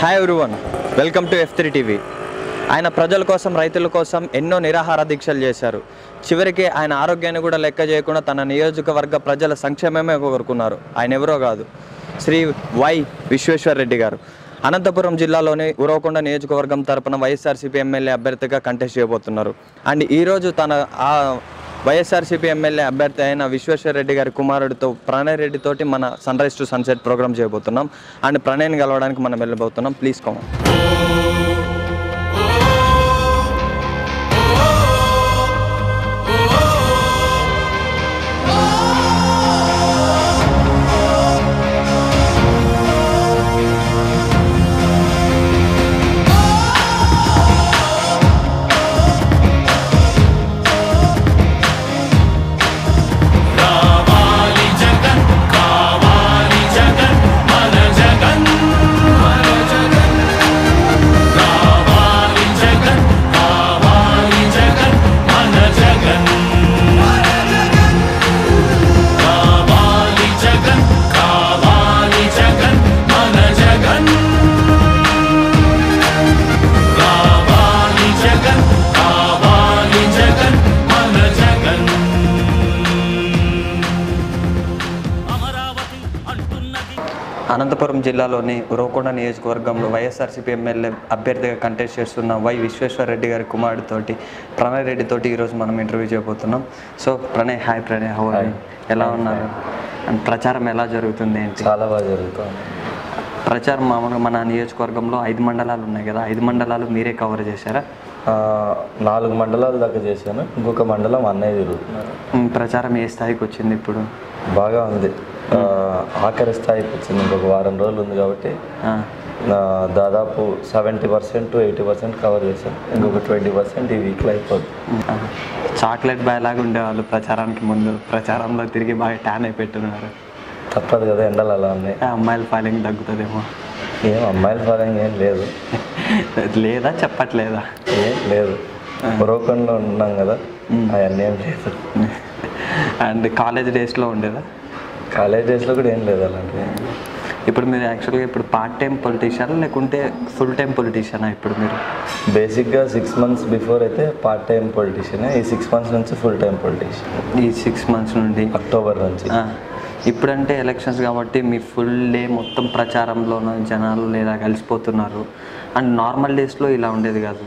Hi everyone, welcome to F3 TV. ఆయన ప్రజల కోసం, రైతుల కోసం ఎన్నో నిరాహార దీక్షలు చేశారు. చివరికి ఆయన ఆరోగ్యాన్ని కూడా లెక్క చేయకుండా తన నియోజకవర్గ ప్రజల సంక్షేమమే కోరుకున్నారు. ఆయన ఎవరో కాదు, శ్రీ వై విశ్వేశ్వర్ రెడ్డి గారు. అనంతపురం జిల్లాలోని ఉరవకొండ నియోజకవర్గం తరపున వైఎస్ఆర్సీపీ ఎమ్మెల్యే అభ్యర్థిగా కంటెస్ట్ చేయబోతున్నారు. అండ్ ఈరోజు తన వైఎస్ఆర్సీపీ ఎమ్మెల్యే అభ్యర్థి అయిన విశ్వేశ్వర్ రెడ్డి గారి కుమారుడితో ప్రణయ్ రెడ్డితోటి మన sunrise to sunset programme చేయబోతున్నాం. అండ్ ప్రణయ్ని కలవడానికి మనం వెళ్ళబోతున్నాం. Please come. అనంతపురం జిల్లాలోని ఉరవకొండ నియోజకవర్గంలో వైఎస్ఆర్సీపీ ఎమ్మెల్యే అభ్యర్థిగా కంటెస్ట్ చేస్తున్న వై విశ్వేశ్వర్ రెడ్డి గారి కుమారుడితోటి ప్రణయ్ రెడ్డితోటి ఈరోజు మనం ఇంటర్వ్యూ చేయబోతున్నాం. So Pranay, hi Pranay, how are you? ఎలా ఉన్నారు? అండ్ ప్రచారం ఎలా జరుగుతుంది ఏంటి? చాలా బాగా జరుగుతుంది ప్రచారం. మామూలుగా మన నియోజకవర్గంలో 5 మండలాలు ఉన్నాయి కదా, 5 మండలాలు మీరే కవర్ చేశారా? 4 మండలాల దాకా చేశాను, ఇంకొక మండలం అన్నయ్య తిరుగుతున్నారు. ప్రచారం ఏ స్థాయికి వచ్చింది ఇప్పుడు? బాగా ఉంది, ఆఖరి స్థాయికి వచ్చింది. ఇంకొక వారం రోజులు ఉంది కాబట్టి దాదాపు 70% to 80% కవర్ చేశాను. ఇంకొక 20% ఈ వీక్లో అయిపోద్ది. చాక్లెట్ బాయ్ లాగా ఉండేవాళ్ళు ప్రచారానికి ముందు, ప్రచారంలో తిరిగి బాగా ట్యాన్ అయిపెట్టున్నారు. తప్పదు కదా, ఎండలు అలా ఉన్నాయి. అమ్మాయిల ఫాలోయింగ్ తగ్గుతుందేమో. ఏం అమ్మాయిల ఫాలోయింగ్ ఏం లేదు. లేదా చెప్పట్లేదా? ఏం లేదు, ఉరవకొండలో ఉన్నాం కదా, అవన్నీ ఏం లేదు. అండ్ కాలేజ్ డేస్లో ఉండేదా? కాలేజ్ డేస్లో కూడా ఏం లేదు అలాంటివి. ఇప్పుడు మీరు యాక్చువల్గా ఇప్పుడు పార్ట్ టైం పొలిటీషియనా లేకుంటే ఫుల్ టైం పొలిటీషియనా? ఇప్పుడు మీరు బేసిక్గా 6 months బిఫోర్ అయితే పార్ట్ టైం పొలిటీషియన్, ఈ 6 months నుంచి ఫుల్ టైం పొలిటీషియన్. ఈ 6 months నుండి అక్టోబర్ నుంచి. ఇప్పుడంటే ఎలక్షన్స్ కాబట్టి మీ ఫుల్ డే మొత్తం ప్రచారంలోన జనాలు లేదా కలిసిపోతున్నారు. అండ్ నార్మల్ డేస్లో ఇలా ఉండేది కాదు.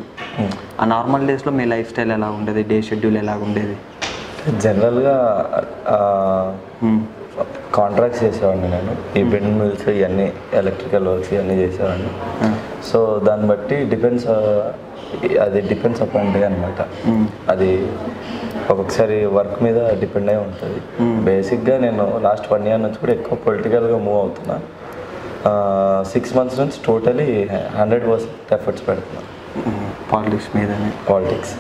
ఆ నార్మల్ డేస్లో మీ లైఫ్ స్టైల్ ఎలా ఉండేది? డే షెడ్యూల్ ఎలా ఉండేది? జనరల్గా కాంట్రాక్ట్స్ చేసేవాడిని నేను. ఈ బెండ్ మిల్స్ ఇవన్నీ ఎలక్ట్రికల్ వర్క్స్ ఇవన్నీ చేసేవాడిని. సో దాన్ని బట్టి డిపెండ్స్ అపాయింట్గా అనమాట. అది ఒక్కొక్కసారి వర్క్ మీద డిపెండ్ అయి ఉంటుంది. బేసిక్గా నేను లాస్ట్ 1 year నుంచి కూడా ఎక్కువ పొలిటికల్గా మూవ్ అవుతున్నా. 6 months నుంచి టోటలీ 100% ఎఫర్ట్స్ పెడుతున్నాను పాలిటిక్స్ మీదనే. పాలిటిక్స్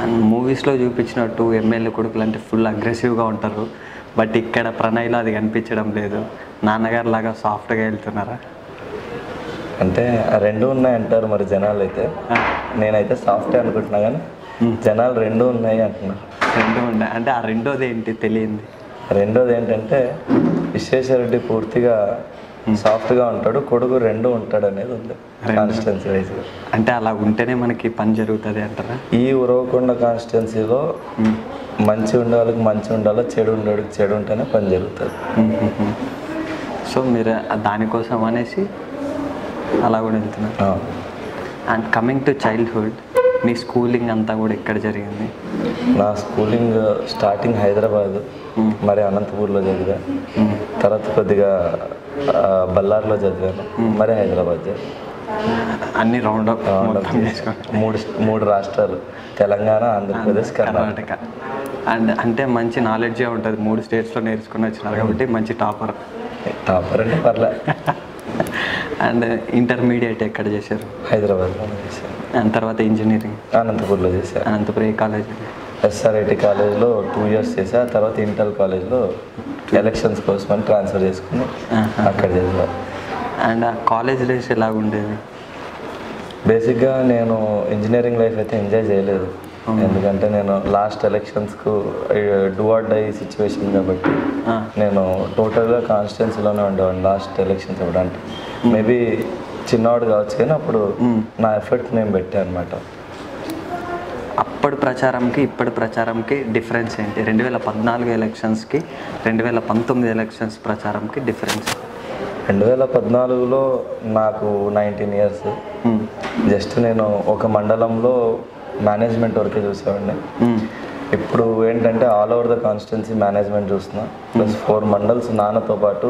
అండ్ మూవీస్లో చూపించినట్టు ఎమ్మెల్యే కొడుకులు అంటే ఫుల్ అగ్రెసివ్గా ఉంటారు, బట్ ఇక్కడ ప్రణయ్లో అది కనిపించడం లేదు. నాన్నగారు లాగా సాఫ్ట్గా వెళ్తున్నారా? అంటే 2 ఉన్నాయి అంటారు మరి జనాలు అయితే. నేనైతే సాఫ్టే అనుకుంటున్నా, కానీ జనాలు 2 ఉన్నాయి అంటున్నారు. 2 ఉన్నాయి అంటే ఆ రెండోది ఏంటి తెలియంది? రెండోది ఏంటంటే విశ్వేశ్వర రెడ్డి పూర్తిగా సాఫ్ట్గా ఉంటాడు, కొడుకు 2 ఉంటాడు అనేది ఉంది కాన్స్టిట్యున్సీ వైజ్గా. అంటే అలా ఉంటేనే మనకి పని జరుగుతుంది అంటారా? ఈ ఉరవకొండ కాన్స్టిట్యున్సీలో మంచి ఉండే వాళ్ళకి మంచి ఉండాలో, చెడు ఉండేవాడికి చెడు ఉంటేనే పని జరుగుతుంది. సో మీరు దానికోసం అనేసి అలా కూడా వెళ్తున్నారు. And coming to childhood, me schooling అంతా కూడా ఎక్కడ జరిగింది? నా స్కూలింగ్ స్టార్టింగ్ హైదరాబాద్, మరి అనంతపూర్లో చదివా. తర్వాత కొద్దిగా బళ్ళార్లో చదివాను, మరి హైదరాబాద్ చదివాను. అన్ని రౌండ్ అప్ 3 రాష్ట్రాలు, తెలంగాణ, ఆంధ్రప్రదేశ్, కర్ణాటక. అండ్ అంటే మంచి నాలెడ్జే ఉంటుంది, 3 స్టేట్స్లో నేర్చుకుని వచ్చినారు కాబట్టి మంచి టాపర్ అంటే పర్లే. అండ్ ఇంటర్మీడియట్ ఎక్కడ చేశారు? హైదరాబాద్లో చేశాను. అండ్ తర్వాత ఇంజనీరింగ్ అనంతపూర్లో చేశాను. అనంతపురం ఏ కాలేజ్? SRIT కాలేజ్లో 2 years చేశా. తర్వాత ఇంటర్ కాలేజ్లో ఎలక్షన్స్ కోసం అని ట్రాన్స్ఫర్ చేసుకుని అక్కడ చేసా. అండ్ ఆ కాలేజ్ డేస్ ఎలా ఉండేది? బేసిక్గా నేను ఇంజనీరింగ్ లైఫ్ అయితే ఎంజాయ్ చేయలేదు. ఎందుకంటే నేను లాస్ట్ ఎలక్షన్స్కు డూ ఆర్ డై సిచ్యువేషన్ కాబట్టి నేను టోటల్గా కాన్స్టిట్యున్సీలోనే ఉండేవాడిని లాస్ట్ ఎలక్షన్స్ ఇవ్వడానికి. మేబీ చిన్నవాడు కావచ్చు కానీ అప్పుడు నా ఎఫర్ట్ నేను పెట్టాను అనమాట. అప్పటి ప్రచారంకి ఇప్పటి ప్రచారంకి డిఫరెన్స్ ఏంటి? 2014 ఎలక్షన్స్కి 2019 ఎలక్షన్స్ ప్రచారంకి డిఫరెన్స్? 2014లో నాకు 19 ఇయర్స్. జస్ట్ నేను ఒక మండలంలో మేనేజ్మెంట్ వరకే చూసేవాడిని. ఇప్పుడు ఏంటంటే all over the constituency management చూస్తున్నా. ప్లస్ 4 మండల్స్ నాన్నతో పాటు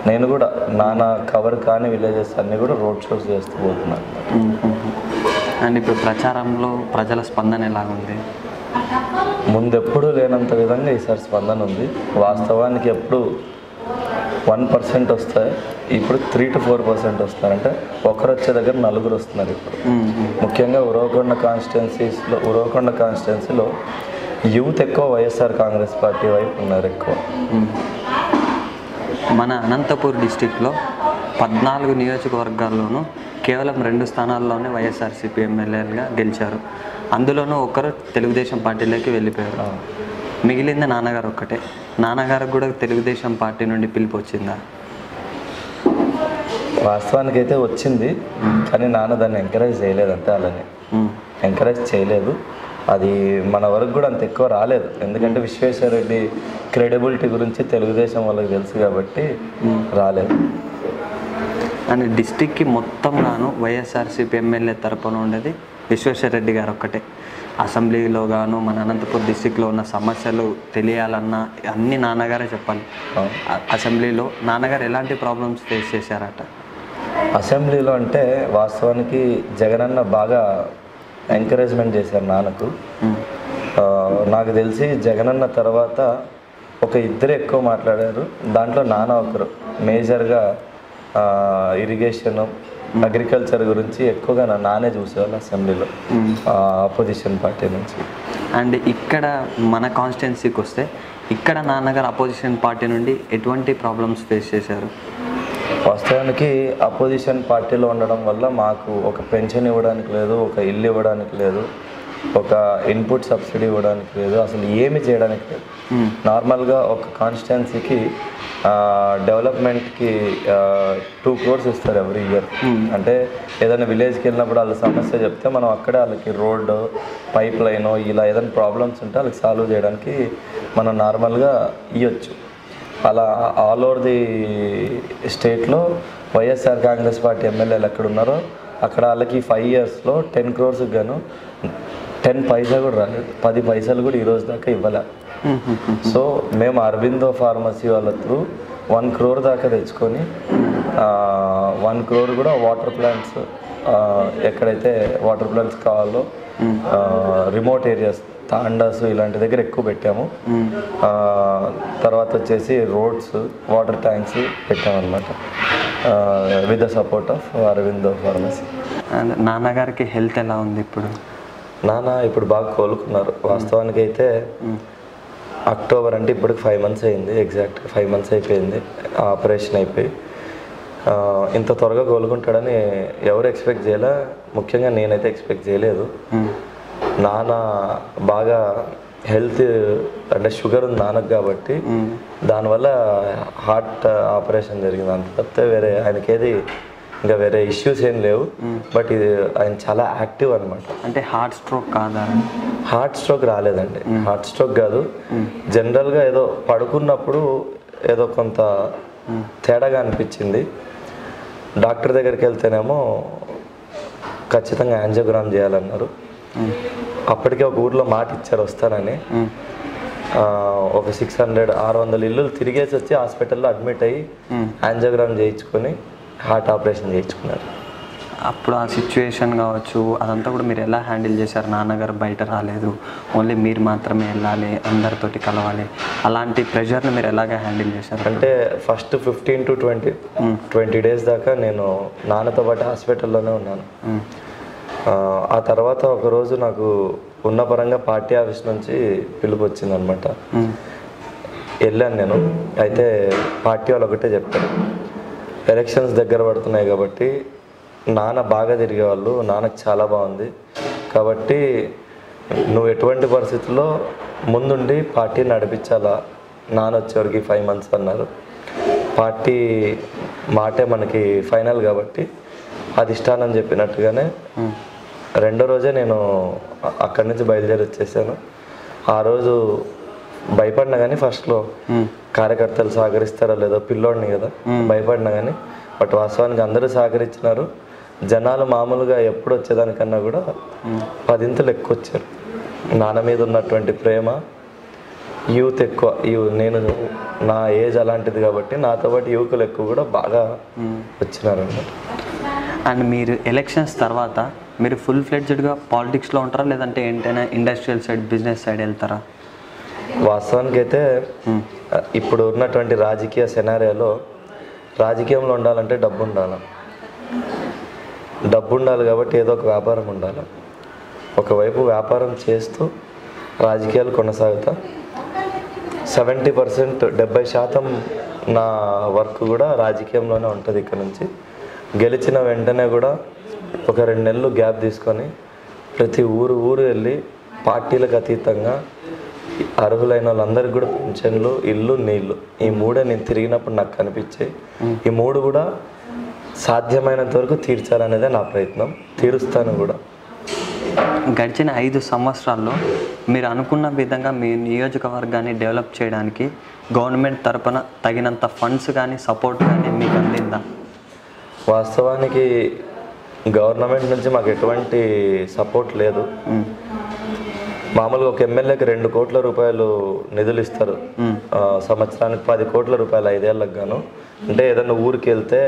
నేను కూడా నాన్న కవర్ కాని విలేజెస్ అన్నీ కూడా రోడ్ షోస్ చేస్తూ పోతున్నాను. అండ్ ఇప్పుడు ప్రచారంలో ప్రజల స్పందన ఎలాగుంది? ముందెప్పుడు లేనంత విధంగా ఈసారి స్పందన ఉంది. వాస్తవానికి ఎప్పుడు 1% వస్తాయి, ఇప్పుడు 3 to 4% వస్తారంటే ఒకరు వచ్చే దగ్గర 4 వస్తున్నారు ఇప్పుడు. ముఖ్యంగా ఉరవకొండ కాన్స్టిట్యున్సీలో యూత్ ఎక్కువ వైఎస్ఆర్ కాంగ్రెస్ పార్టీ వైపు ఉన్నారు ఎక్కువ. మన అనంతపూర్ డిస్టిక్లో 14 నియోజకవర్గాల్లోనూ కేవలం 2 స్థానాల్లోనే వైఎస్ఆర్సీపీ ఎమ్మెల్యేలుగా గెలిచారు. అందులోనూ ఒకరు తెలుగుదేశం పార్టీలోకి వెళ్ళిపోయారు. మిగిలింది నాన్నగారు ఒక్కటే. నాన్నగారికి కూడా తెలుగుదేశం పార్టీ నుండి పిలుపు వచ్చిందా? వాస్తవానికి అయితే వచ్చింది, కానీ నాన్న దాన్ని ఎంకరేజ్ చేయలేదు. అంతే, అలానే ఎంకరేజ్ చేయలేదు. అది మన వరకు కూడా అంత ఎక్కువ రాలేదు. ఎందుకంటే విశ్వేశ్వర రెడ్డి క్రెడిబిలిటీ గురించి తెలుగుదేశం వాళ్ళకి తెలుసు కాబట్టి రాలేదు. అండ్ డిస్టిక్కి మొత్తంగాను వైఎస్ఆర్సీపీ ఎమ్మెల్యే తరపున ఉండేది విశ్వేశ్వర రెడ్డి గారు ఒక్కటే. అసెంబ్లీలో గాను మన అనంతపురం డిస్టిక్లో ఉన్న సమస్యలు తెలియాలన్నా అన్ని నాన్నగారే చెప్పాలి. అసెంబ్లీలో నాన్నగారు ఎలాంటి ప్రాబ్లమ్స్ ఫేస్ చేశారట? అసెంబ్లీలో అంటే వాస్తవానికి జగనన్న బాగా ఎంకరేజ్మెంట్ చేశారు నాన్నకు. నాకు తెలిసి జగనన్న తర్వాత ఒక 2 ఎక్కువ మాట్లాడారు. దాంట్లో నాన్న ఒకరు. మేజర్గా ఇరిగేషన్, అగ్రికల్చర్ గురించి ఎక్కువగా నానే చూసేవాళ్ళు అసెంబ్లీలో అపోజిషన్ పార్టీ నుంచి. అండ్ ఇక్కడ మన కాన్స్టిట్యున్సీకి వస్తే ఇక్కడ నాన్నగారు అపోజిషన్ పార్టీ నుండి ఎటువంటి ప్రాబ్లమ్స్ ఫేస్ చేశారు? వాస్తవానికి అపోజిషన్ పార్టీలో ఉండడం వల్ల మాకు ఒక పెన్షన్ ఇవ్వడానికి లేదు, ఒక ఇల్లు ఇవ్వడానికి లేదు, ఒక ఇన్పుట్ సబ్సిడీ ఇవ్వడానికి లేదు, అసలు ఏమి చేయడానికి లేదు. నార్మల్గా ఒక కాన్స్టిట్యున్సీకి డెవలప్మెంట్కి 2 crores ఇస్తారు ఎవ్రీ ఇయర్. అంటే ఏదైనా విలేజ్కి వెళ్ళినప్పుడు వాళ్ళ సమస్య చెప్తే మనం అక్కడే వాళ్ళకి రోడ్డు, పైప్ లైన్, ఇలా ఏదైనా ప్రాబ్లమ్స్ ఉంటే వాళ్ళకి సాల్వ్ చేయడానికి మనం నార్మల్గా ఇవ్వచ్చు. అలా ఆల్ ఓవర్ ది స్టేట్లో వైఎస్ఆర్ కాంగ్రెస్ పార్టీ ఎమ్మెల్యేలు ఎక్కడ ఉన్నారో అక్కడ వాళ్ళకి 5 yearsలో 10 crores గాను 10 పైసా కూడా రాలేదు. 10 పైసలు కూడా ఈరోజు దాకా ఇవ్వలే. సో మేము అరవిందో ఫార్మసీ వాళ్ళ త్రూ 1 crore దాకా తెచ్చుకొని 1 crore కూడా వాటర్ ప్లాంట్స్, ఎక్కడైతే వాటర్ ప్లాంట్స్ కావాలో రిమోట్ ఏరియాస్, తాండాస్ ఇలాంటి దగ్గర ఎక్కువ పెట్టాము. తర్వాత వచ్చేసి రోడ్స్, వాటర్ ట్యాంక్స్ పెట్టామన్నమాట with the support of Aurobindo pharmacy. నాన్నగారికి హెల్త్ ఎలా ఉంది ఇప్పుడు? నాన్న ఇప్పుడు బాగా కోలుకున్నారు. వాస్తవానికి అయితే అక్టోబర్ అంటే ఇప్పటికి 5 months అయింది. ఎగ్జాక్ట్గా 5 months అయిపోయింది ఆపరేషన్ అయిపోయి. ఇంత త్వరగా కోలుకుంటాడని ఎవరు ఎక్స్పెక్ట్ చేయలే, ముఖ్యంగా నేనైతే ఎక్స్పెక్ట్ చేయలేదు. నాన్న బాగా హెల్త్ అంటే షుగర్ ఉంది నాన్నకు కాబట్టి దానివల్ల హార్ట్ ఆపరేషన్ జరిగింది. అంత తప్పితే వేరే ఆయనకేది ఇంకా వేరే ఇష్యూస్ ఏం లేవు. బట్ ఇది ఆయన చాలా యాక్టివ్ అనమాట. అంటే హార్ట్ స్ట్రోక్ కాదా? హార్ట్ స్ట్రోక్ రాలేదండి. హార్ట్ స్ట్రోక్ కాదు, జనరల్గా ఏదో పడుకున్నప్పుడు ఏదో కొంత తేడాగా అనిపించింది. డాక్టర్ దగ్గరికి వెళ్తేనేమో ఖచ్చితంగా యాంజియోగ్రామ్ చేయాలన్నారు. అప్పటికే ఒక ఊర్లో మాట ఇచ్చారు వస్తానని. ఒక 600-600 ఇల్లులు తిరిగేసి వచ్చి హాస్పిటల్లో అడ్మిట్ అయ్యి యాంజియోగ్రామ్ చేయించుకొని హార్ట్ ఆపరేషన్ చేయించుకున్నారు. అప్పుడు ఆ సిచ్యువేషన్ కావచ్చు అదంతా కూడా మీరు ఎలా హ్యాండిల్ చేశారు? నాన్నగారు బయట రాలేదు, ఓన్లీ మీరు మాత్రమే వెళ్ళాలి, అందరితోటి కలవాలి, అలాంటి ప్రెషర్ని మీరు ఎలాగ హ్యాండిల్ చేశారు? అంటే ఫస్ట్ 15 to 20 days దాకా నేను నాన్నతో పాటు హాస్పిటల్లోనే ఉన్నాను. ఆ తర్వాత ఒకరోజు నాకు ఉన్న పరంగా పార్టీ ఆఫీస్ నుంచి పిలుపు వచ్చింది అనమాట. వెళ్ళాను నేను. అయితే పార్టీ వాళ్ళు ఒకటే చెప్పారు, ఎలక్షన్స్ దగ్గర పడుతున్నాయి కాబట్టి నాన్న బాగా తిరిగేవాళ్ళు, నాన్నకు చాలా బాగుంది కాబట్టి నువ్వు ఎటువంటి పరిస్థితుల్లో ముందుండి పార్టీ నడిపించాలా, నాన్న వచ్చేవరకు 5 months అన్నారు. పార్టీ మాటే మనకి ఫైనల్ కాబట్టి అధిష్టానం చెప్పినట్టుగానే రెండో రోజే నేను అక్కడి నుంచి బయలుదేరి వచ్చేసాను. ఆ రోజు భయపడినా కానీ ఫస్ట్లో కార్యకర్తలు సహకరిస్తారో లేదో, పిల్లోడిని కదా భయపడినా కానీ, బట్ వాస్తవానికి అందరూ సహకరించినారు. జనాలు మామూలుగా ఎప్పుడు వచ్చేదానికన్నా కూడా 10 ఇంతలు ఎక్కువ వచ్చారు. నాన్న మీద ఉన్నటువంటి ప్రేమ, యూత్ ఎక్కువ, నేను నా ఏజ్ అలాంటిది కాబట్టి నాతో పాటు యువకులు ఎక్కువ కూడా బాగా వచ్చినారు అన్నమాట. అండ్ మీరు ఎలక్షన్స్ తర్వాత మీరు ఫుల్ ఫ్లెడ్జ్డ్గా పాలిటిక్స్లో ఉంటారా, లేదంటే ఏంటైనా ఇండస్ట్రియల్ సైడ్, బిజినెస్ సైడ్ వెళ్తారా? వాస్తవానికి అయితే ఇప్పుడు ఉన్నటువంటి రాజకీయ సెనారియోలో రాజకీయంలో ఉండాలంటే డబ్బు ఉండాలి కాబట్టి ఏదో ఒక వ్యాపారం ఉండాలి. ఒకవైపు వ్యాపారం చేస్తూ రాజకీయాలు కొనసాగుతా. 70% 70% నా వర్క్ కూడా రాజకీయంలోనే ఉంటుంది. ఇక్కడ నుంచి గెలిచిన వెంటనే కూడా ఒక 2 నెలలు గ్యాప్ తీసుకొని ప్రతి ఊరు వెళ్ళి పార్టీలకు అతీతంగా అర్హులైన వాళ్ళందరికీ కూడా పెన్షన్లు, ఇల్లు, నీళ్లు, ఈ 3 నేను తిరిగినప్పుడు నాకు కనిపించాయి. ఈ 3 కూడా సాధ్యమైనంత వరకు తీర్చాలనేదే నా ప్రయత్నం, తీరుస్తాను కూడా. గడిచిన 5 సంవత్సరాల్లో మీరు అనుకున్న విధంగా మీ నియోజకవర్గాన్ని డెవలప్ చేయడానికి గవర్నమెంట్ తరపున తగినంత ఫండ్స్ కానీ, సపోర్ట్ కానీ మీకు అందిందా? వాస్తవానికి గవర్నమెంట్ నుంచి మాకు ఎటువంటి సపోర్ట్ లేదు. మామూలుగా ఒక ఎమ్మెల్యేకి 2 కోట్ల రూపాయలు నిధులు ఇస్తారు. సంవత్సరానికి 10 కోట్ల రూపాయలు 5 ఏళ్ళకు గాను. అంటే ఏదన్నా ఊరికి వెళ్తే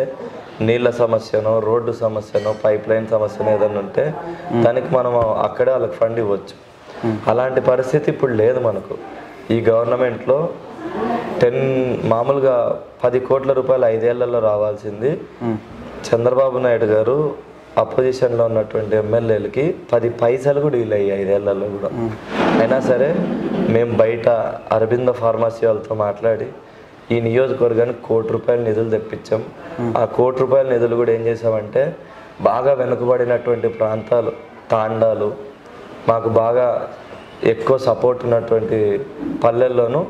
నీళ్ళ సమస్యనో, రోడ్డు సమస్యనో, పైప్ లైన్ సమస్యనో ఏదన్నా ఉంటే దానికి మనం అక్కడే వాళ్ళకి ఫండ్ ఇవ్వచ్చు. అలాంటి పరిస్థితి ఇప్పుడు లేదు మనకు. ఈ గవర్నమెంట్లో మామూలుగా 10 కోట్ల రూపాయలు 5 ఏళ్లలో రావాల్సింది చంద్రబాబు నాయుడు గారు అపోజిషన్లో ఉన్నటువంటి ఎమ్మెల్యేలకి 10 పైసలు కూడా వీళ్ళయ్యి 5 ఏళ్లలో కూడా. అయినా సరే మేము బయట అరబింద ఫార్మసీ వాళ్ళతో మాట్లాడి ఈ నియోజకవర్గానికి 1 కోటి రూపాయల నిధులు తెప్పించాం. ఆ 1 కోటి రూపాయల నిధులు కూడా ఏం చేసామంటే బాగా వెనుకబడినటువంటి ప్రాంతాలు, తాండాలు, మాకు బాగా ఎక్కువ సపోర్ట్ ఉన్నటువంటి పల్లెల్లోనూ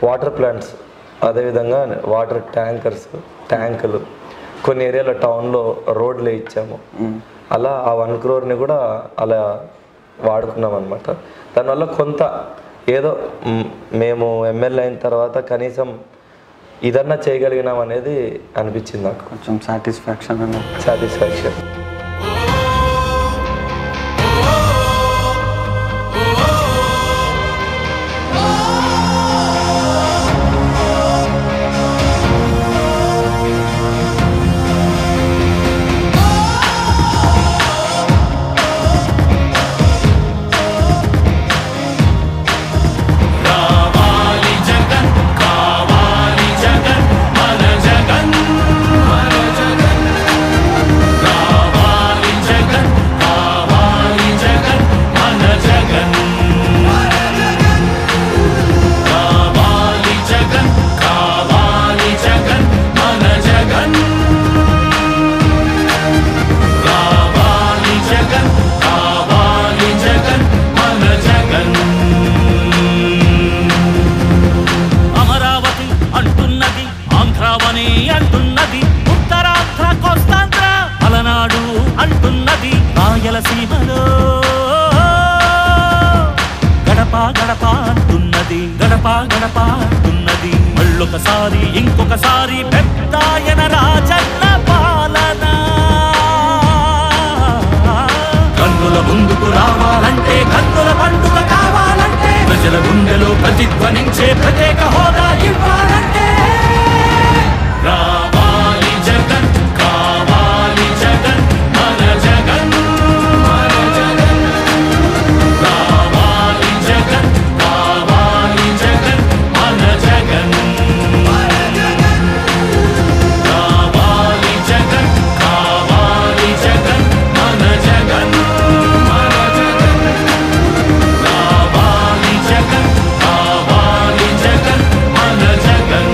వాటర్ ప్లాంట్స్, అదేవిధంగా వాటర్ ట్యాంకులు, కొన్ని ఏరియాలో టౌన్లో రోడ్లు ఇచ్చాము. అలా ఆ 1 crore కూడా అలా వాడుకున్నాం అనమాట. దానివల్ల కొంత ఏదో మేము ఎమ్మెల్యే అయిన తర్వాత కనీసం ఇదన్నా చేయగలిగినాం అనేది అనిపించింది నాకు. కొంచెం సాటిస్ఫాక్షన్. మళ్ళొకసారి ఇంకొకసారి పెద్దాయన రాజన్న పాలన. కన్నుల ముందుకు రావాలంటే, కన్నుల పండుగ కావాలంటే, ప్రజల గుండెలో ప్రతిధ్వనించే ప్రత్యేక హోదా ఇవ్వాలంటే రావాలి జగన్, కావాలి జగన్, మన జగన్, రావాలి జగన్, కావాలి జగన్, మన జగన్, రావాలి జగన్, కావాలి జగన్, మన జగన్, రావాలి జగన్, కావాలి జగన్, మన జగన్.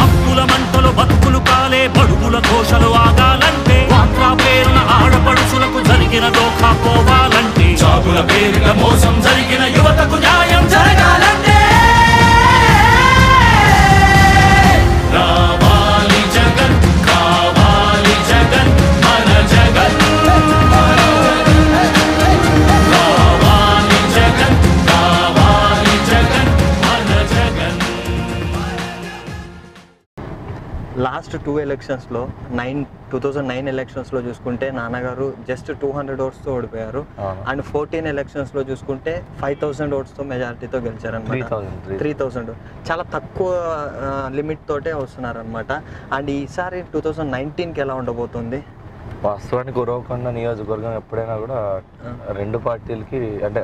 అప్పుల మంటలు బతుకులు కాలే, బడుగుల ఘోషలు ఆగాలంటే, వాట్రా పేరున ఆడపడుచులకు జరిగిన దోఖా పోవాలంటే, జాబుల పేరిట మోసం జరిగిన యువతకు న్యాయం జరగాలంటే రావాలి జగన్, లాస్ట్ 2 ఎలక్షన్స్లో 2009 ఎలక్షన్స్లో చూసుకుంటే నాన్నగారు జస్ట్ 200 ఓట్స్తో ఓడిపోయారు. అండ్ 14 ఎలక్షన్స్లో చూసుకుంటే 5000 ఓట్స్తో మెజారిటీతో గెలిచారనమాట. 3000 చాలా తక్కువ లిమిట్ తోటే వస్తున్నారనమాట. అండ్ ఈసారి 2019కి ఎలా ఉండబోతుంది? వాస్తవానికి ఉరవకొండ నియోజకవర్గం ఎప్పుడైనా కూడా రెండు పార్టీలకి, అంటే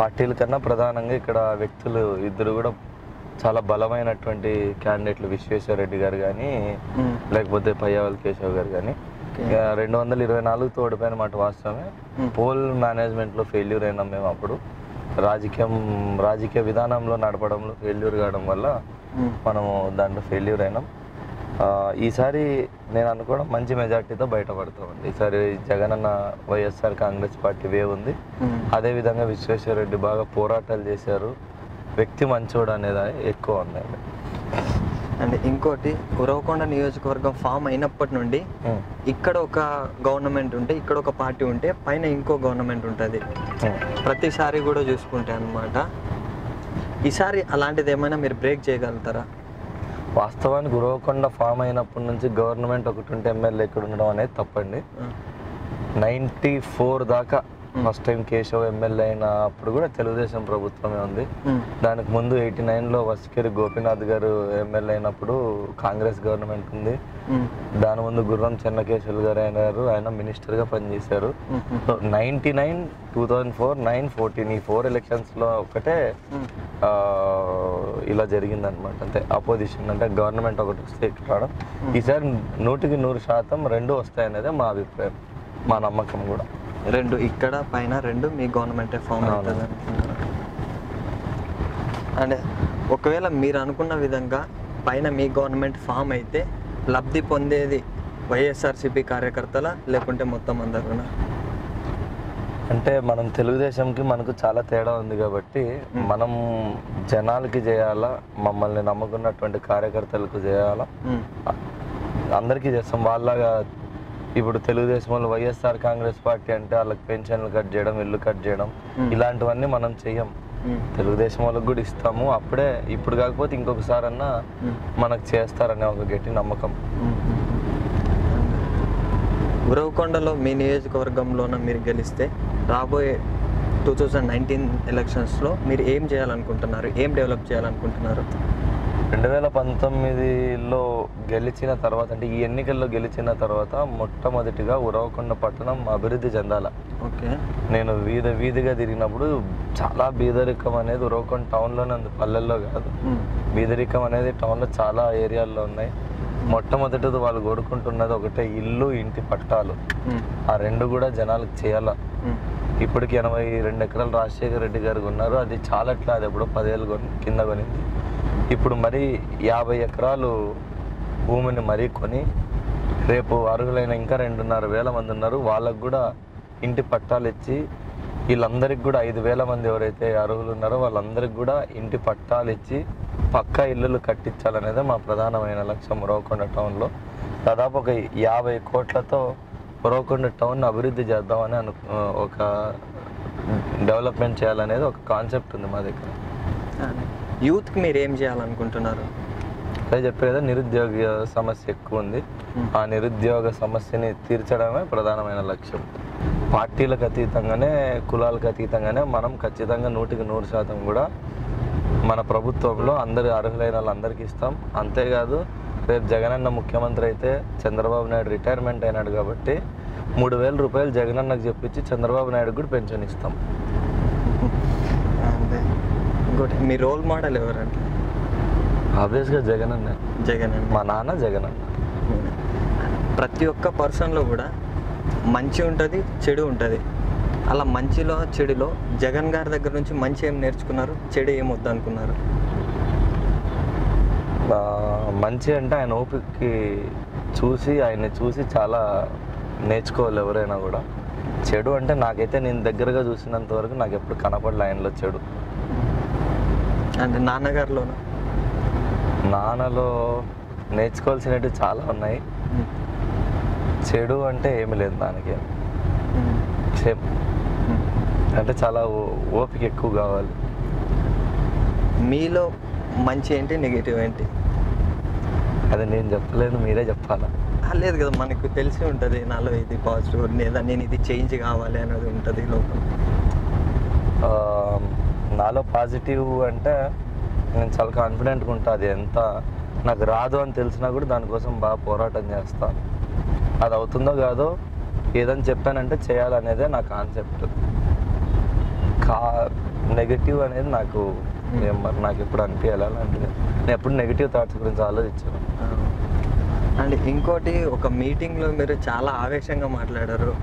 పార్టీల కన్నా ప్రధానంగా ఇక్కడ వ్యక్తులు ఇద్దరు కూడా చాలా బలమైనటువంటి క్యాండిడేట్లు, విశ్వేశ్వరరెడ్డి గారు కానీ లేకపోతే పయ్యావల్ కేశవ్ గారు కానీ. 224తో ఓడిపోయిన మాట వాస్తవమే. పోల్ మేనేజ్మెంట్లో ఫెయిల్యూర్ అయినాం మేము. అప్పుడు రాజకీయ విధానంలో నడపడంలో ఫెయిల్యూర్ కావడం వల్ల మనము దాంట్లో ఫెయిల్యూర్ అయినాం. ఈసారి నేను అనుకోవడం మంచి మెజార్టీతో బయటపడతామండి. ఈసారి జగనన్న వైఎస్ఆర్ కాంగ్రెస్ పార్టీ వేవ్ ఉంది. అదేవిధంగా విశ్వేశ్వరరెడ్డి బాగా పోరాటాలు చేశారు. వ్యక్తి మంచోడు అనేది ఎక్కువ ఉందండి. అండ్ ఇంకోటి, ఉరవకొండ నియోజకవర్గం ఫామ్ అయినప్పటి నుండి ఇక్కడ ఒక గవర్నమెంట్ ఉంటే, ఇక్కడ ఒక పార్టీ ఉంటే పైన ఇంకో గవర్నమెంట్ ఉంటుంది ప్రతిసారి కూడా చూసుకుంటే అన్నమాట. ఈసారి అలాంటిది ఏమైనా మీరు బ్రేక్ చేయగలుగుతారా? వాస్తవానికి ఉరవకొండ ఫామ్ అయినప్పటి నుంచి గవర్నమెంట్ ఒకటి ఉంటే ఎమ్మెల్యే ఇక్కడ ఉండడం అనేది తప్పండి. 94 దాకా ఫస్ట్ టైం కేశవ్ ఎమ్మెల్యే అయినప్పుడు కూడా తెలుగుదేశం ప్రభుత్వమే ఉంది. దానికి ముందు 89లో వసికిరి గోపీనాథ్ గారు ఎమ్మెల్యే అయినప్పుడు కాంగ్రెస్ గవర్నమెంట్ ఉంది. దాని ముందు గుర్రం చెన్నకేశ్వర్ గారు అయినారు, ఆయన మినిస్టర్గా పనిచేశారు. 99, 2004, 9, 14 ఈ 4 ఎలక్షన్స్లో ఒకటే ఇలా జరిగిందనమాట. అంతే అపోజిషన్, అంటే గవర్నమెంట్ ఒకటి వస్తే ఇక్కడ రావడం. ఈసారి 100% రెండు వస్తాయనేదే మా అభిప్రాయం, మా నమ్మకం కూడా. రెండు ఇక్కడ పైన రెండు మీ గవర్నమెంటే ఫామ్ అవుతుంది అనుకుంటున్నారు. అంటే ఒకవేళ మీరు అనుకున్న విధంగా పైన మీ గవర్నమెంట్ ఫామ్ అయితే లబ్ధి పొందేది వైఎస్ఆర్సీపీ కార్యకర్తల లేకుంటే మొత్తం అందరునా? అంటే మనం తెలుగుదేశంకి మనకు చాలా తేడా ఉంది కాబట్టి మనం జనాలకి చేయాలా, మమ్మల్ని నమ్ముకున్నటువంటి కార్యకర్తలకు చేయాలా, అందరికీ చేస్తాం. వాళ్ళగా ఇప్పుడు తెలుగుదేశం వాళ్ళు వైఎస్ఆర్ కాంగ్రెస్ పార్టీ అంటే వాళ్ళకి పెన్షన్లు కట్ చేయడం, ఇల్లు కట్ చేయడం, ఇలాంటివన్నీ మనం చెయ్యం. తెలుగుదేశం వాళ్ళకి కూడా ఇస్తాము. అప్పుడే ఇప్పుడు కాకపోతే ఇంకొకసారి అన్నా మనకు చేస్తారనే ఒక గట్టి నమ్మకం. ఉరవకొండలో మీ నియోజకవర్గంలోన మీరు గెలిస్తే రాబోయే 2019 ఎలక్షన్స్లో మీరు ఏం చేయాలనుకుంటున్నారు, ఏం డెవలప్ చేయాలనుకుంటున్నారు? 2019లో గెలిచిన తర్వాత, అంటే ఈ ఎన్నికల్లో గెలిచిన తర్వాత మొట్టమొదటిగా ఉరవకొండ పట్టణం అభివృద్ధి చెందాల. ఓకే. నేను వీధిగా తిరిగినప్పుడు చాలా బీదరికం అనేది ఉరవకొండ టౌన్లోనే ఉంది, పల్లెల్లో కాదు. బీదరికం అనేది టౌన్లో చాలా ఏరియాల్లో ఉన్నాయి. మొట్టమొదటిది వాళ్ళు కోరుకుంటున్నది ఒకటే, ఇల్లు, ఇంటి పట్టాలు. ఆ రెండు కూడా జనాలకు చేయాల. ఇప్పటికి 82 ఎకరాలు రాజశేఖర రెడ్డి గారికి ఉన్నారు. అది చాలట్లా, అది ఎప్పుడో 10 ఏళ్ళు కింద కొనింది. ఇప్పుడు మరి 50 ఎకరాలు భూమిని మరీ కొని రేపు అర్హులైన ఇంకా 2,500 మంది ఉన్నారు. వాళ్ళకు కూడా ఇంటి పట్టాలు ఇచ్చి, వీళ్ళందరికీ కూడా 5,000 మంది ఎవరైతే అర్హులు ఉన్నారో వాళ్ళందరికీ కూడా ఇంటి పట్టాలు ఇచ్చి పక్కా ఇళ్ళు కట్టించాలనేది మా ప్రధానమైన లక్ష్యం. ఉరవకొండ టౌన్లో దాదాపు ఒక 50 కోట్లతో ఉరవకొండ టౌన్ అభివృద్ధి చేద్దామని ఒక డెవలప్మెంట్ చేయాలనేది ఒక కాన్సెప్ట్ ఉంది మా దగ్గర. యూత్కి మీరు ఏం చేయాలనుకుంటున్నారు? అదే చెప్పేదా, నిరుద్యోగ సమస్య ఎక్కువ ఉంది. ఆ నిరుద్యోగ సమస్యని తీర్చడమే ప్రధానమైన లక్ష్యం. పార్టీలకు అతీతంగానే, కులాలకు అతీతంగానే మనం ఖచ్చితంగా 100% కూడా మన ప్రభుత్వంలో అందరి అర్హులైన వాళ్ళందరికీ ఇస్తాం. అంతేకాదు రేపు జగనన్న ముఖ్యమంత్రి అయితే చంద్రబాబు నాయుడు రిటైర్మెంట్ అయినాడు కాబట్టి 3,000 రూపాయలు జగనన్నకు చెప్పించి చంద్రబాబు నాయుడు కూడా పెన్షన్ ఇస్తాం. ఇంకోటి, మీ రోల్ మోడల్ ఎవరంటే? ఆబ్వియస్గా జగనన్న. మా నాన్న జగనన్న. ప్రతి ఒక్క పర్సన్లో కూడా మంచి ఉంటుంది, చెడు ఉంటుంది. అలా మంచిలో చెడులో జగన్ గారి దగ్గర నుంచి మంచి ఏం నేర్చుకున్నారు, చెడు ఏం వద్దనుకున్నారు? మంచి అంటే ఆయన ఓపికకి ఆయన్ని చూసి చాలా నేర్చుకోవాలి ఎవరైనా కూడా. చెడు అంటే నాకైతే నేను దగ్గరగా చూసినంత వరకు నాకు ఎప్పుడు కనపడలే ఆయనలో చెడు. అంటే నాన్నలో నేర్చుకోవాల్సినవి చాలా ఉన్నాయి. చెడు అంటే ఏమి లేదు దానికి. సేమ్ అంటే చాలా ఓపిక ఎక్కువ కావాలి. మీలో మంచి ఏంటి, నెగిటివ్ ఏంటి? అది నేను చెప్పలేను, మీరే చెప్పాలా? లేదు కదా, మనకు తెలిసి ఉంటుంది నాలో ఇది పాజిటివ్ లేదా నేను ఇది చేంజ్ కావాలి అనేది ఉంటుంది లోపల. నాలో పాజిటివ్ అంటే నేను చాలా కాన్ఫిడెంట్గా ఉంటాను. అది ఎంత నాకు రాదు అని తెలిసినా కూడా దానికోసం బాగా పోరాటం చేస్తాను. అది అవుతుందో కాదో ఏదని చెప్పానంటే చేయాలనేదే నా కాన్సెప్ట్. నెగటివ్ అనేది నాకు నాకు ఎప్పుడు అనిపించాలి అలాంటిది. నేను ఎప్పుడు నెగిటివ్ థాట్స్ గురించి ఆలోచించాను. అండ్ ఇంకోటి, ఒక మీటింగ్లో మీరు చాలా ఆవేశంగా మాట్లాడారు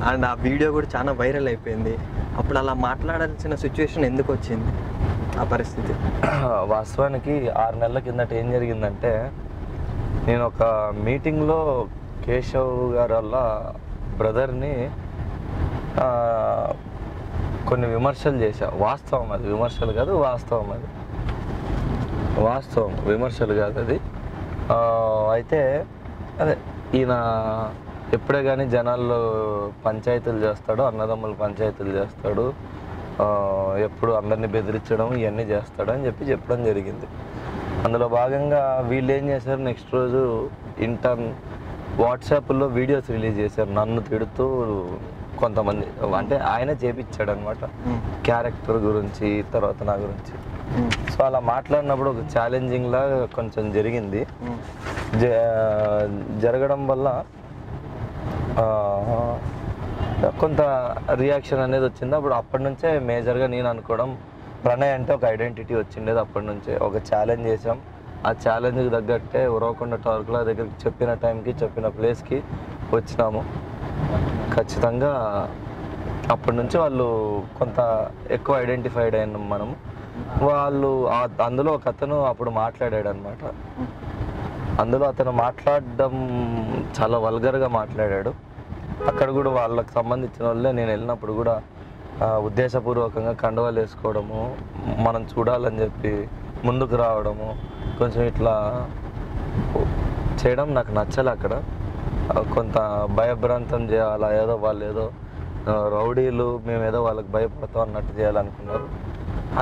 అండ్ ఆ వీడియో కూడా చాలా వైరల్ అయిపోయింది. అప్పుడు అలా మాట్లాడాల్సిన సిచ్యువేషన్ ఎందుకు వచ్చింది ఆ పరిస్థితి? వాస్తవానికి 6 నెలల కిందట ఏం జరిగిందంటే, నేను ఒక మీటింగ్లో కేశవ్ గారు వల్ల బ్రదర్ని కొన్ని విమర్శలు చేశా. వాస్తవం అది, విమర్శలు కాదు, వాస్తవం అది. వాస్తవం, విమర్శలు కాదు అది. అయితే అదే ఈయన ఎప్పుడే కానీ జనాల్లో పంచాయతీలు చేస్తాడు, అన్నదమ్ములు పంచాయతీలు చేస్తాడు, ఎప్పుడు అందరినీ బెదిరించడం ఇవన్నీ చేస్తాడు అని చెప్పడం జరిగింది. అందులో భాగంగా వీళ్ళు ఏం చేశారు, నెక్స్ట్ రోజు వాట్సాప్లో వీడియోస్ రిలీజ్ చేశారు నన్ను తిడుతూ. కొంతమంది అంటే ఆయన చేపించాడు అనమాట, క్యారెక్టర్ గురించి, తర్వాత నా గురించి. సో అలా మాట్లాడినప్పుడు ఒక ఛాలెంజింగ్ లాగా కొంచెం జరిగింది. జరగడం వల్ల కొంత రియాక్షన్ అనేది వచ్చింది. అప్పటి నుంచే మేజర్గా నేను అనుకోవడం, ప్రణయ్ అంటే ఒక ఐడెంటిటీ వచ్చిండేది. అప్పటి నుంచే ఒక ఛాలెంజ్ చేసాం. ఆ ఛాలెంజ్కి తగ్గట్టే ఉరవకొండ టార్క్ల దగ్గరికి చెప్పిన టైంకి చెప్పిన ప్లేస్కి వచ్చినాము. ఖచ్చితంగా అప్పటి నుంచి వాళ్ళు కొంత ఎక్కువ ఐడెంటిఫైడ్ అయినాం మనం. వాళ్ళు అందులో ఒక అతను అప్పుడు మాట్లాడాడు అనమాట. అందులో అతను మాట్లాడడం చాలా వల్గర్గా మాట్లాడాడు. అక్కడ కూడా వాళ్ళకి సంబంధించిన వాళ్ళే నేను వెళ్ళినప్పుడు కూడా ఉద్దేశపూర్వకంగా కండవాలు వేసుకోవడము, మనం చూడాలని చెప్పి ముందుకు రావడము, కొంచెం ఇట్లా చేయడం నాకు నచ్చలే. అక్కడ కొంత భయభ్రాంతం చేయాలా, ఏదో వాళ్ళు ఏదో రౌడీలు, మేమేదో వాళ్ళకి భయపడతాం అన్నట్టు చేయాలనుకున్నారు.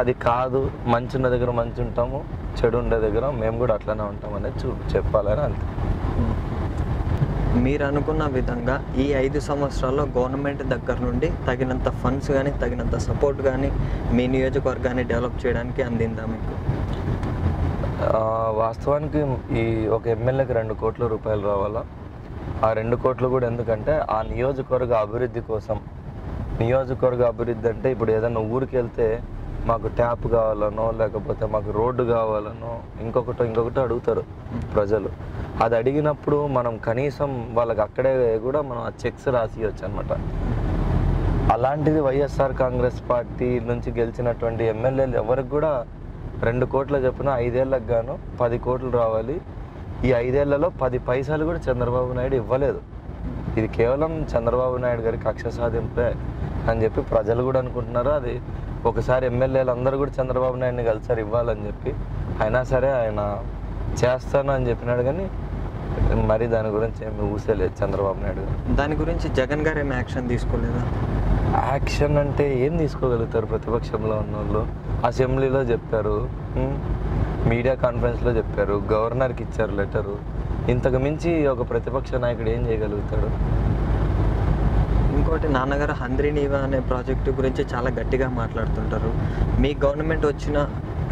అది కాదు, మంచి ఉన్న దగ్గర మంచి ఉంటాము, చెడు ఉండే దగ్గర మేము కూడా అట్లనే ఉంటాం అనేది చెప్పాలని అంతే. మీరు అనుకున్న విధంగా ఈ 5 సంవత్సరాల్లో గవర్నమెంట్ దగ్గర నుండి తగినంత ఫండ్స్ కానీ తగినంత సపోర్ట్ కానీ మీ నియోజకవర్గాన్ని డెవలప్ చేయడానికి అందిందా మీకు? వాస్తవానికి ఈ ఒక ఎమ్మెల్యేకి 2 కోట్ల రూపాయలు రావాలా. ఆ 2 కోట్లు కూడా ఎందుకంటే ఆ నియోజకవర్గ అభివృద్ధి కోసం. నియోజకవర్గ అభివృద్ధి అంటే ఇప్పుడు ఏదైనా ఊరికి వెళ్తే మాకు ట్యాప్ కావాలనో లేకపోతే మాకు రోడ్డు కావాలనో ఇంకొకటి అడుగుతారు ప్రజలు. అది అడిగినప్పుడు మనం కనీసం వాళ్ళకి అక్కడే కూడా మనం ఆ చెక్స్ రాసియచ్చు అనమాట. అలాంటిది వైఎస్ఆర్ కాంగ్రెస్ పార్టీ నుంచి గెలిచినటువంటి ఎమ్మెల్యేలు ఎవరికి కూడా 2 కోట్ల చొప్పున 5 ఏళ్ళకు గాను 10 కోట్లు రావాలి. ఈ 5 ఏళ్లలో 10 పైసలు కూడా చంద్రబాబు నాయుడు ఇవ్వలేదు. ఇది కేవలం చంద్రబాబు నాయుడు గారి కక్ష సాధింపే అని చెప్పి ప్రజలు కూడా అనుకుంటున్నారు. అది ఒకసారి ఎమ్మెల్యేలు అందరూ కూడా చంద్రబాబు నాయుడిని కలిసారు ఇవ్వాలని చెప్పి. అయినా సరే ఆయన చేస్తాను అని చెప్పినాడు, కానీ మరి దాని గురించి ఏమి ఊసేలేదు చంద్రబాబు నాయుడు గారు. దాని గురించి జగన్ గారు ఏమి యాక్షన్ తీసుకోలేదా? యాక్షన్ అంటే ఏం తీసుకోగలుగుతారు ప్రతిపక్షంలో ఉన్న వాళ్ళు? అసెంబ్లీలో చెప్పారు, మీడియా కాన్ఫరెన్స్లో చెప్పారు, గవర్నర్కి ఇచ్చారు లెటరు. ఇంతకు మించి ఒక ప్రతిపక్ష నాయకుడు ఏం చేయగలుగుతాడు? ఇంకోటి, నాన్నగారు హంద్రీనీవా అనే ప్రాజెక్టు గురించి చాలా గట్టిగా మాట్లాడుతుంటారు. మీ గవర్నమెంట్ వచ్చిన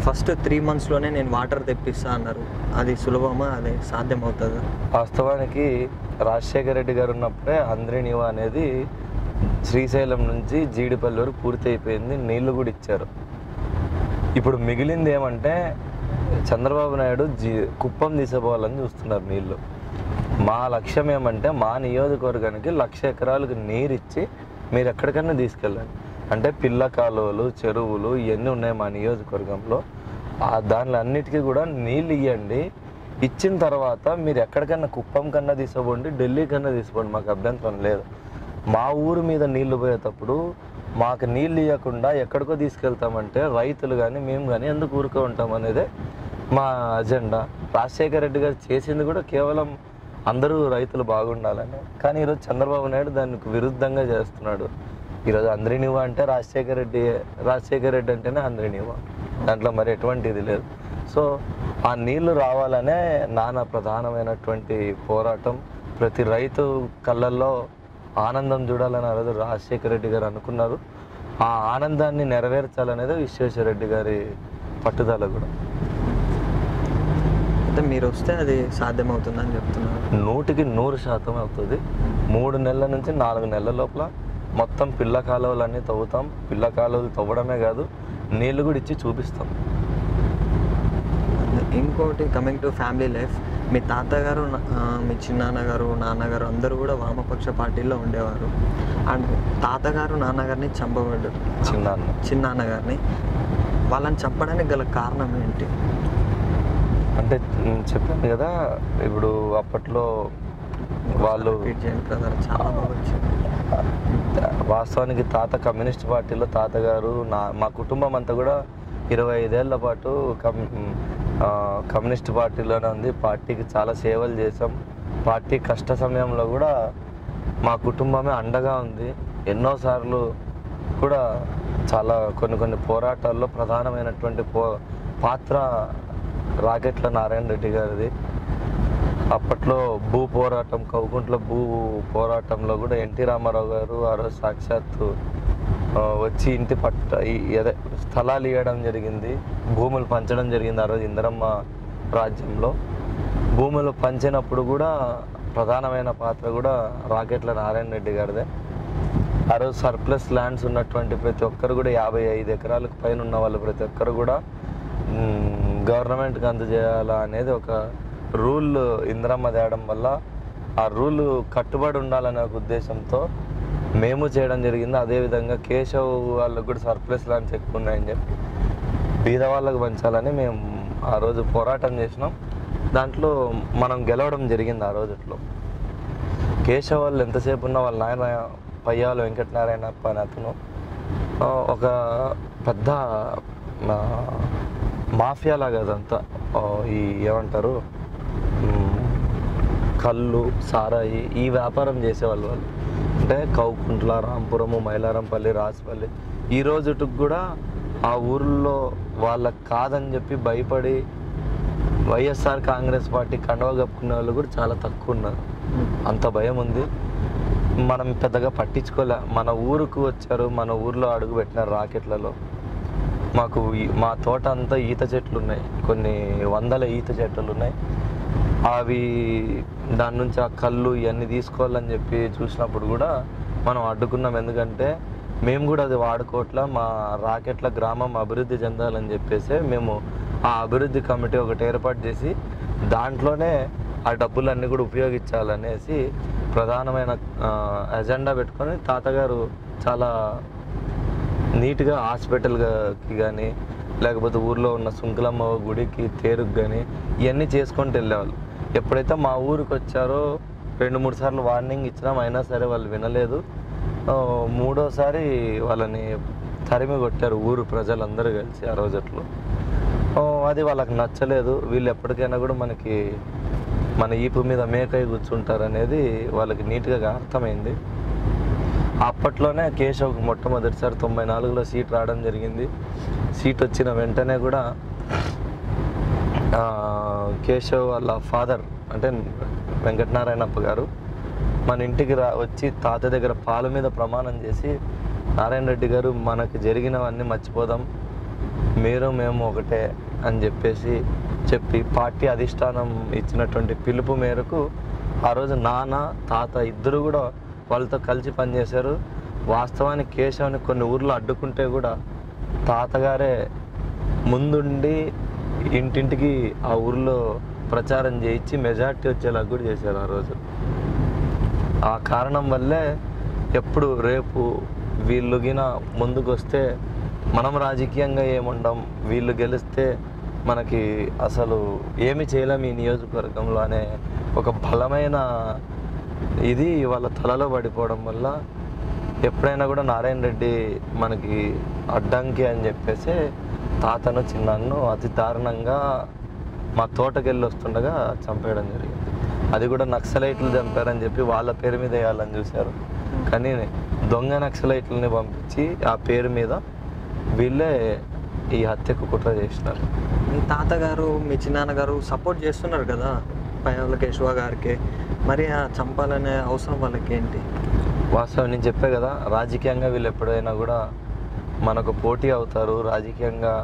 ఫస్ట్ 3 monthsలోనే నేను వాటర్ తెప్పిస్తా అన్నారు. అది సులభమా? అది సాధ్యమవుతుందా? వాస్తవానికి రాజశేఖర రెడ్డి గారు ఉన్నప్పుడే హంద్రీనీవా అనేది శ్రీశైలం నుంచి జీడిపల్లి వరకు పూర్తి అయిపోయింది, నీళ్లు కూడా ఇచ్చారు. ఇప్పుడు మిగిలింది ఏమంటే చంద్రబాబు నాయుడు కుప్పం తీసుకోవాలని చూస్తున్నారు నీళ్ళు. మా లక్ష్యం ఏమంటే మా నియోజకవర్గానికి 1,00,000 ఎకరాలకు నీరు ఇచ్చి మీరు ఎక్కడికన్నా తీసుకెళ్ళండి. అంటే పిల్ల కాలువలు, చెరువులు ఇవన్నీ ఉన్నాయి మా నియోజకవర్గంలో. దానిలో అన్నిటికీ కూడా నీళ్ళు ఇవ్వండి. ఇచ్చిన తర్వాత మీరు ఎక్కడికన్నా కుప్పం కన్నా తీసుకోండి, ఢిల్లీ కన్నా తీసుకోండి, మాకు అభ్యంతరం లేదు. మా ఊరు మీద నీళ్లు పోయేటప్పుడు మాకు నీళ్ళు ఇవ్వకుండా ఎక్కడికో తీసుకెళ్తామంటే రైతులు కానీ మేము కానీ ఎందుకు ఊరుకో ఉంటాం అనేదే మా అజెండా. రాజశేఖర రెడ్డి గారు చేసింది కూడా కేవలం అందరూ రైతులు బాగుండాలని. కానీ ఈరోజు చంద్రబాబు నాయుడు దానికి విరుద్ధంగా చేస్తున్నాడు. ఈరోజు హంద్రీనీవా అంటే రాజశేఖర రెడ్డి అంటేనే హంద్రీనీవా, దాంట్లో మరి ఎటువంటి ఇది లేదు. సో ఆ నీళ్లు రావాలనే నాన్న ప్రధానమైనటువంటి పోరాటం. ప్రతి రైతు కళ్ళల్లో ఆనందం చూడాలని ఆ రోజు రాజశేఖర రెడ్డి గారు అనుకున్నారు. ఆ ఆనందాన్ని నెరవేర్చాలనేది విశ్వేశ్వరరెడ్డి గారి పట్టుదల కూడా. అయితే మీరు వస్తే అది సాధ్యమవుతుందని చెప్తున్నారు. 100% అవుతుంది. 3 నెలల నుంచి 4 నెలల లోపల మొత్తం పిల్ల కాలువలన్నీ తవ్వుతాం. పిల్ల కాలువలు తవ్వడమే కాదు, నీళ్ళు కూడా ఇచ్చి చూపిస్తాం. ఇంకోటి కమింగ్ టు ఫ్యామిలీ లైఫ్, మీ తాతగారు మీ చిన్నాన్నగారు నాన్నగారు అందరూ కూడా వామపక్ష పార్టీలో ఉండేవారు. అండ్ తాతగారు నాన్నగారిని చంపబడ్డారు, చిన్నాన్నగారిని. వాళ్ళని చంపడానికి గల కారణం ఏంటి? అంటే చెప్పాను కదా, ఇప్పుడు అప్పట్లో వాళ్ళు చాలా వాస్తవానికి తాత కమ్యూనిస్ట్ పార్టీలో తాతగారు మా కుటుంబం అంతా కూడా 25 ఏళ్ల పాటు కమ్యూనిస్ట్ పార్టీలోనే ఉంది. పార్టీకి చాలా సేవలు చేసాం. పార్టీ కష్ట సమయంలో కూడా మా కుటుంబమే అండగా ఉంది. ఎన్నోసార్లు కూడా చాలా కొన్ని పోరాటాల్లో ప్రధానమైనటువంటి పాత్ర రాకెట్ల నారాయణ రెడ్డి గారిది. అప్పట్లో భూ పోరాటం, కౌకుంట్ల భూ పోరాటంలో కూడా ఎన్టీ రామారావు గారు ఆ రోజు సాక్షాత్తు వచ్చి ఇంటి అదే స్థలాలు ఇవ్వడం జరిగింది, భూములు పంచడం జరిగింది. ఆ రోజు ఇందిరమ్మ రాజ్యంలో భూములు పంచినప్పుడు కూడా ప్రధానమైన పాత్ర కూడా రాకెట్ల నారాయణ రెడ్డి గారిదే. ఆ రోజు సర్ప్లస్ ల్యాండ్స్ ఉన్నటువంటి ప్రతి ఒక్కరు కూడా 55 ఎకరాలకు పైన ఉన్న వాళ్ళు ప్రతి ఒక్కరు కూడా గవర్నమెంట్కి అందజేయాలా అనేది ఒక రూల్ ఇందిరమ్మ తేయడం వల్ల ఆ రూల్ కట్టుబడి ఉండాలనే ఒక ఉద్దేశంతో మేము చేయడం జరిగింది. అదేవిధంగా కేశవ్ వాళ్ళకు కూడా సర్ప్లస్ ల్యాండ్స్ ఎక్కువ ఉన్నాయని చెప్పి బీద వాళ్ళకు పంచాలని మేము ఆ రోజు పోరాటం చేసినాం. దాంట్లో మనం గెలవడం జరిగింది. ఆ రోజుట్లో కేశవ్ వాళ్ళు ఎంతసేపు ఉన్న వాళ్ళ నాయన పయ్యాలు వెంకటనారాయణప్ప అని అతను ఒక పెద్ద మాఫియా లాగా అదంతా ఈ ఏమంటారు కళ్ళు సారాయి ఈ వ్యాపారం చేసేవాళ్ళు. వాళ్ళు అంటే కౌకుంట్ల, రాంపురము, మైలారంపల్లి, రాజపల్లి ఈ రోజుకి కూడా ఆ ఊర్లో వాళ్ళకి కాదని చెప్పి భయపడి వైఎస్ఆర్ కాంగ్రెస్ పార్టీ కండవ కప్పుకునే వాళ్ళు కూడా చాలా తక్కువ ఉన్నారు. అంత భయం ఉంది. మనం పెద్దగా పట్టించుకోలే. మన ఊరుకు వచ్చారు, మన ఊర్లో అడుగు పెట్టినారు రాకెట్లలో. మాకు మా తోట అంతా ఈత చెట్లు ఉన్నాయి, కొన్ని 100 ఈత చెట్లు ఉన్నాయి. అవి దాని నుంచి ఆ కళ్ళు ఇవన్నీ తీసుకోవాలని చెప్పి చూసినప్పుడు కూడా మనం అడ్డుకున్నాం. ఎందుకంటే మేము కూడా అది వాడుకోవట్లా, మా రాకెట్ల గ్రామం అభివృద్ధి చెందాలని చెప్పేసి మేము ఆ అభివృద్ధి కమిటీ ఒకటి ఏర్పాటు చేసి దాంట్లోనే ఆ డబ్బులన్నీ కూడా ఉపయోగించాలనేసి ప్రధానమైన ఎజెండా పెట్టుకొని తాతగారు చాలా నీట్గా హాస్పిటల్కి కానీ లేకపోతే ఊర్లో ఉన్న సుంకులమ్మ గుడికి, తేరుకు కానీ ఇవన్నీ చేసుకుంటూ వెళ్ళేవాళ్ళు. ఎప్పుడైతే మా ఊరికి వచ్చారో 2-3 సార్లు వార్నింగ్ ఇచ్చినాం, అయినా సరే వాళ్ళు వినలేదు. 3వసారి వాళ్ళని తరిమి కొట్టారు ఊరు ప్రజలందరూ కలిసి ఆ రోజట్లో. అది వాళ్ళకి నచ్చలేదు. వీళ్ళు ఎప్పటికైనా కూడా మన ఈపు మీద మేకై కూర్చుంటారు అనేది వాళ్ళకి నీట్గా అర్థమైంది. అప్పట్లోనే కేశవ్కి మొట్టమొదటిసారి 94లో సీట్ రావడం జరిగింది. సీట్ వచ్చిన వెంటనే కూడా కేశవ్ వాళ్ళ ఫాదర్ అంటే వెంకటనారాయణప్ప గారు మన ఇంటికి వచ్చి తాత దగ్గర పాల మీద ప్రమాణం చేసి, నారాయణ రెడ్డి గారు మనకు జరిగినవన్నీ మర్చిపోదాం, మీరు మేము ఒకటే అని చెప్పి పార్టీ అధిష్టానం ఇచ్చినటువంటి పిలుపు మేరకు ఆ రోజు నాన్న తాత ఇద్దరు కూడా వాళ్ళతో కలిసి పనిచేశారు. వాస్తవానికి కేశవ్ని కొన్ని ఊర్లో అడ్డుకుంటే కూడా తాతగారే ముందుండి ఇంటింటికి ఆ ఊర్లో ప్రచారం చేయించి మెజార్టీ వచ్చేలా కూడా చేశారు ఆ రోజు. ఆ కారణం వల్లే ఎప్పుడు రేపు వీళ్ళు గిన ముందుకు వస్తే మనం రాజకీయంగా ఏముండం, వీళ్ళు గెలిస్తే మనకి అసలు ఏమి చేయలేం ఈ నియోజకవర్గంలో అనే ఒక బలమైన ఇది వాళ్ళ తలలో పడిపోవడం వల్ల ఎప్పుడైనా కూడా నారాయణ రెడ్డి మనకి అడ్డంకి అని చెప్పేసి తాతను చిన్నాను అతి దారుణంగా మా తోటకెళ్ళి వస్తుండగా చంపేయడం జరిగింది. అది కూడా నక్సలైట్లు చంపారని చెప్పి వాళ్ళ పేరు మీద వేయాలని చూశారు. కానీ దొంగ నక్సలైట్లని పంపించి ఆ పేరు మీద వీళ్ళే ఈ హత్యకు కుట్ర చేసినారు. మీ తాతగారు మీ చిన్నాన్నగారు సపోర్ట్ చేస్తున్నారు కదా పయ్యావుల కేశవ గారికి, మరి ఆ చంపాలనే అవసరం వాళ్ళకి ఏంటి? వాస్తవం నేను చెప్పే కదా, రాజకీయంగా వీళ్ళు ఎప్పుడైనా కూడా మనకు పోటీ అవుతారు. రాజకీయంగా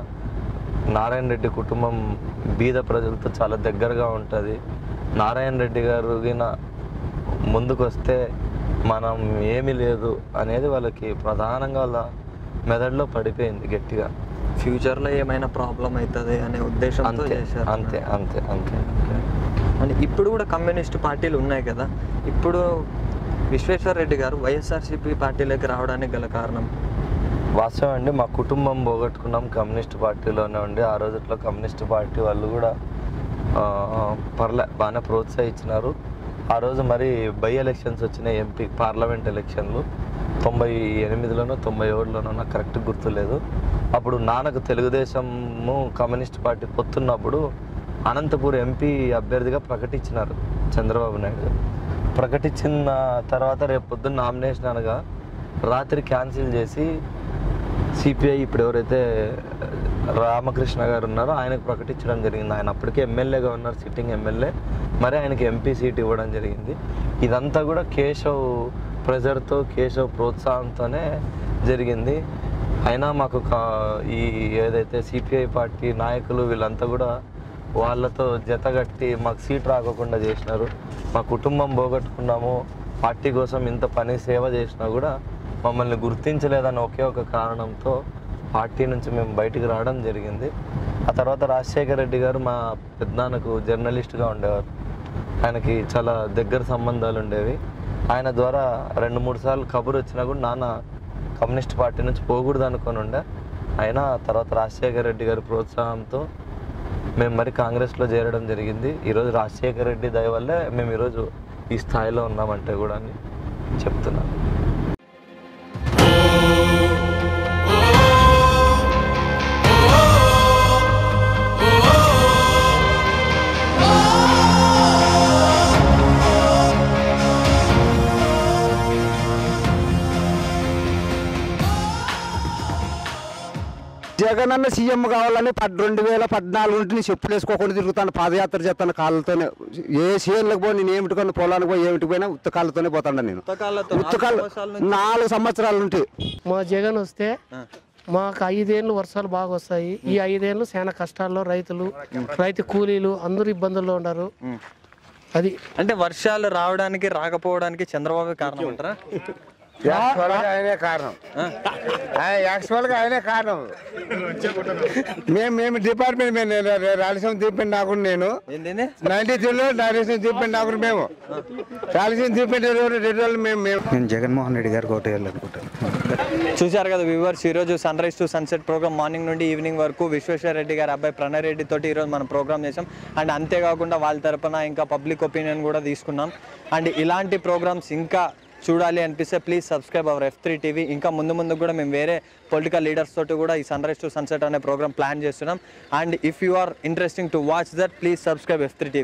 నారాయణ రెడ్డి కుటుంబం బీద ప్రజలతో చాలా దగ్గరగా ఉంటుంది. నారాయణ రెడ్డి గారు ముందుకు వస్తే మనం ఏమీ లేదు అనేది వాళ్ళకి ప్రధానంగా వాళ్ళ మెదడులో పడిపోయింది గట్టిగా. ఫ్యూచర్లో ఏమైనా ప్రాబ్లం అవుతుంది అనే ఉద్దేశంతో చేశారు. అంతే అంతే అంతే. అంటే ఇప్పుడు కూడా కమ్యూనిస్ట్ పార్టీలు ఉన్నాయి కదా, ఇప్పుడు విశ్వేశ్వర రెడ్డి గారు వైఎస్ఆర్సీపీ పార్టీలోకి రావడానికి గల కారణం? వాస్తవం అండి, మా కుటుంబం పోగొట్టుకున్నాం కమ్యూనిస్ట్ పార్టీలోనే ఉండి. ఆ రోజుల్లో కమ్యూనిస్ట్ పార్టీ వాళ్ళు కూడా బాగానే ప్రోత్సహించినారు. ఆ రోజు మరి బై ఎలక్షన్స్ వచ్చినాయి, ఎంపీ పార్లమెంట్ ఎలక్షన్లు 98లోనో 97లోనో నాకు కరెక్ట్ గుర్తులేదు. అప్పుడు నాన్నకు Telugu Desam communist party పొత్తున్నప్పుడు Anantapur MP అభ్యర్థిగా ప్రకటించినారు చంద్రబాబు నాయుడు. ప్రకటించిన తర్వాత రేపు పొద్దున్న నామినేషన్ అనగా రాత్రి క్యాన్సిల్ చేసి సిపిఐ ఇప్పుడు ఎవరైతే రామకృష్ణ గారు ఉన్నారో ఆయనకు ప్రకటించడం జరిగింది. ఆయన అప్పటికే ఎమ్మెల్యేగా ఉన్నారు, సిట్టింగ్ ఎమ్మెల్యే. మరి ఆయనకి ఎంపీ సీట్ ఇవ్వడం జరిగింది. ఇదంతా కూడా కేశవ్ ప్రెజర్తో, కేశవ్ ప్రోత్సాహంతోనే జరిగింది. అయినా మాకు ఈ ఏదైతే సిపిఐ పార్టీ నాయకులు వీళ్ళంతా కూడా వాళ్ళతో జతగట్టి మాకు సీట్ రాకోకుండా చేసినారు. మా కుటుంబం పోగొట్టుకున్నాము, పార్టీ కోసం ఇంత పని సేవ చేసినా కూడా మమ్మల్ని గుర్తించలేదని ఒకే ఒక కారణంతో పార్టీ నుంచి మేము బయటికి రావడం జరిగింది. ఆ తర్వాత రాజశేఖర రెడ్డి గారు మా పెద్దనాన్నకు జర్నలిస్ట్గా ఉండేవారు. ఆయనకి చాలా దగ్గర సంబంధాలు ఉండేవి. ఆయన ద్వారా 2-3 సార్లు కబురు వచ్చినా కూడా నాన్న కమ్యూనిస్ట్ పార్టీ నుంచి పోకూడదు అనుకొని ఉండే. అయినా తర్వాత రాజశేఖర రెడ్డి గారి ప్రోత్సాహంతో మేము మరి కాంగ్రెస్లో చేరడం జరిగింది. ఈరోజు రాజశేఖర రెడ్డి దయ వల్లే మేము ఈరోజు ఈ స్థాయిలో ఉన్నామంటే కూడా అని చెప్తున్నాను. జగనన్న సీఎం కావాలని 2014 నుండి నేను చెప్పులు వేసుకోకుండా తిరుగుతాను, పాదయాత్ర చేస్తాను కాళ్ళతోనే. ఏ సీఎంలకు పోయి నేను ఏమిటి కొన్ని పొలానికి పోయి ఏమిటి పోయినా ఉత్త కాళ్ళతోనే పోతాను నేను. ఉత్త కాళ్ళు 4 సంవత్సరాల నుండి. మా జగన్ వస్తే మాకు 5 ఏళ్ళు వర్షాలు బాగా వస్తాయి. ఈ 5 ఏళ్ళు చాలా కష్టాల్లో రైతు కూలీలు అందరూ ఇబ్బందుల్లో ఉన్నారు. అది అంటే వర్షాలు రావడానికి రాకపోవడానికి చంద్రబాబు కారణం అంటారా? ఆయనే కారణం, యాక్చువల్గా ఆయనే కారణం. మేము డిపార్ట్మెంట్ రాయలసీమ దీపెంట్ నాకు నేను 93లో రాయలసీమ దీపెంట్ నాకు మేము రాయలసీమ దీపెంట్ మేము జగన్మోహన్ రెడ్డి గారికి ఓటు వేయాలనుకుంటాను. చూశారు కదా వ్యూవర్స్, ఈరోజు sunrise to sunset programme morning నుండి ఈవినింగ్ వరకు విశ్వేశ్వర రెడ్డి గారి అబ్బాయి ప్రణయ్ రెడ్డి తోటి ఈరోజు మనం ప్రోగ్రామ్ చేసాం. అండ్ అంతేకాకుండా వాళ్ళ తరపున ఇంకా పబ్లిక్ ఒపీనియన్ కూడా తీసుకున్నాం. అండ్ ఇలాంటి ప్రోగ్రామ్స్ ఇంకా చూడాలి అనిపిస్తే please subscribe our F3 TV. ఇంకా ముందు కూడా మేము వేరే పొలిటికల్ లీడర్స్ తోటి కూడా ఈ సన్ రైజ్ టు సన్సెట్ అనే ప్రోగ్రామ్ ప్లాన్ చేస్తున్నాం. And if you are interesting to watch that please subscribe F3 TV.